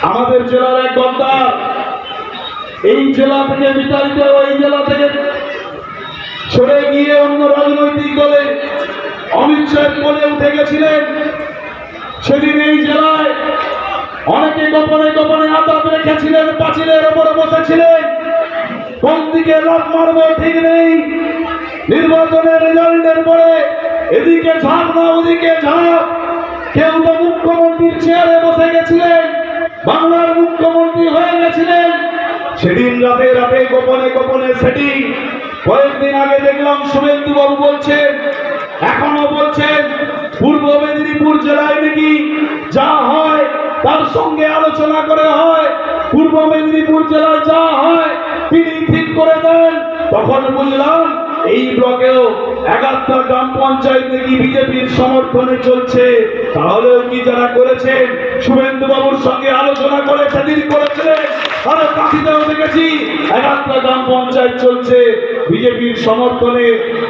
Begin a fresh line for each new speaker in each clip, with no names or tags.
আমাদের জেলার এক গদ্দার এই জেলা থেকে বিতাড়িত, এই জেলা থেকে সরে গিয়ে অন্য রাজনৈতিক দলে অমিত শাহ বলে উঠে গেছিলেন। সেদিন এই জেলায় অনেকে গোপনে গোপনে আঘাত রেখেছিলেন, পাঁচিলের ওপরে বসেছিলেন, কোন দিকে লাভ মারবো ঠিক নেই। নির্বাচনের রেজাল্টের পরে এদিকে ঝাঁপ না ওদিকে ঝাঁপ, কেউ তো মুখ্যমন্ত্রীর চেয়ারে বসে গেছিলেন, বাংলার মুখ্যমন্ত্রী হয়ে গেছিলেন। সেদিন রাতে রাতে গোপনে গোপনে সেটিং। কয়েকদিন আগে দেখলাম শুভেন্দু বাবু বলছেন, এখনো বলছেন পূর্ব মেদিনীপুর জেলায় নাকি যা হয় তার সঙ্গে আলোচনা করে হয়, পূর্ব মেদিনীপুর জেলায় যা হয় তিনি ঠিক করে দেন। তখন বুঝলাম এই ব্লকেও 11টা গ্রাম পঞ্চায়েত নাকি বিজেপির সমর্থনে চলছে। তাহলেও কি যারা করেছেন শুভেন্দু বাবুর সঙ্গে আলোচনা করে সেদিন করেছিলেন। আরো কাঁথিতেও দেখেছি 11টা গ্রাম পঞ্চায়েত চলছে বিজেপির সমর্থনে।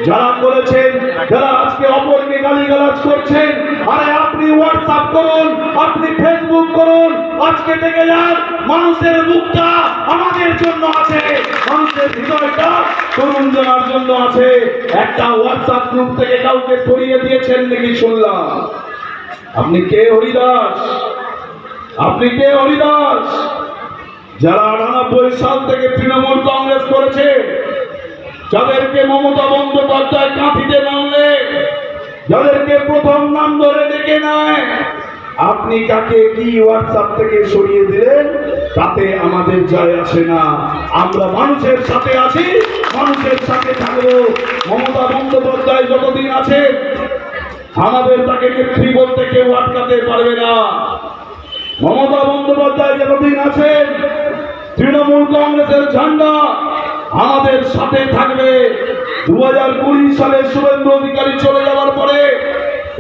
যারা করেছেন, যারা আজকে অপরকে গালিগালাজ করছেন, আরে আপনি হোয়াটসঅ্যাপ করুন, আপনি ফেসবুক করুন, আজকে থেকে যান। মানুষের মুখটা আমাদের জন্য আছে, মানুষের হৃদয়টা তরুণ জনার জন্য আছে। একটা হোয়াটসঅ্যাপ গ্রুপ থেকে কাউকে সরিয়ে দিয়েছেন নাকি শুনলাম। আপনি কে হরিদাস? আপনি কে হরিদাস? যারা 98 সাল থেকে তৃণমূল কংগ্রেস করেছে, যাদেরকে মমতা বন্দ্যোপাধ্যায় কাঁথিতে নামলে যাদেরকে প্রথম নাম ধরে ডেকে নেয়, আপনি কাকে কি হোয়াটসঅ্যাপ থেকে সরিয়ে দিলেন তাতে আমাদের যায় আসে না। আমরা মানুষের সাথে আছি, মানুষের সাথে থাকবো। মমতা বন্দ্যোপাধ্যায় যতদিন আছে আমাদের তাকে নেত্রী বলতে কেউ আটকাতে পারবে না। মমতা বন্দ্যোপাধ্যায় যতদিন আছেন তৃণমূল কংগ্রেসের ঝান্ডা আমাদের সাথে থাকবে। 2020 সালে শুভেন্দু অধিকারী চলে যাওয়ার পরে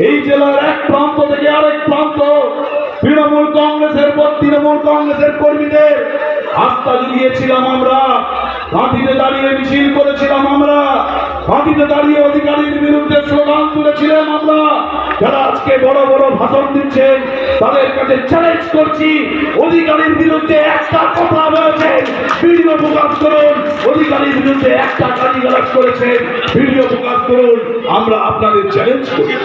এই জেলার এক প্রান্ত থেকে আরেক প্রান্ত তৃণমূল কংগ্রেসের কর্মীদের আস্থা জুগিয়েছিলাম আমরা। কাঁথিতে দাঁড়িয়ে মিছিল করেছিলাম আমরা, কাঁথিতে দাঁড়িয়ে অধিকারীর বিরুদ্ধে স্লোগান তুলেছিলাম আমরা। যারা আজকে বড় বড় ভাষণ দিচ্ছেন তাদের কাছে চ্যালেঞ্জ করছি, অধিকারীর বিরুদ্ধে একটা কথা বলেছেন ভিডিও প্রকাশ করুন, অধিকারীর বিরুদ্ধে একটা গালিগালাজ করেছেন ভিডিও প্রকাশ করুন, আমরা আপনাদের চ্যালেঞ্জ করি।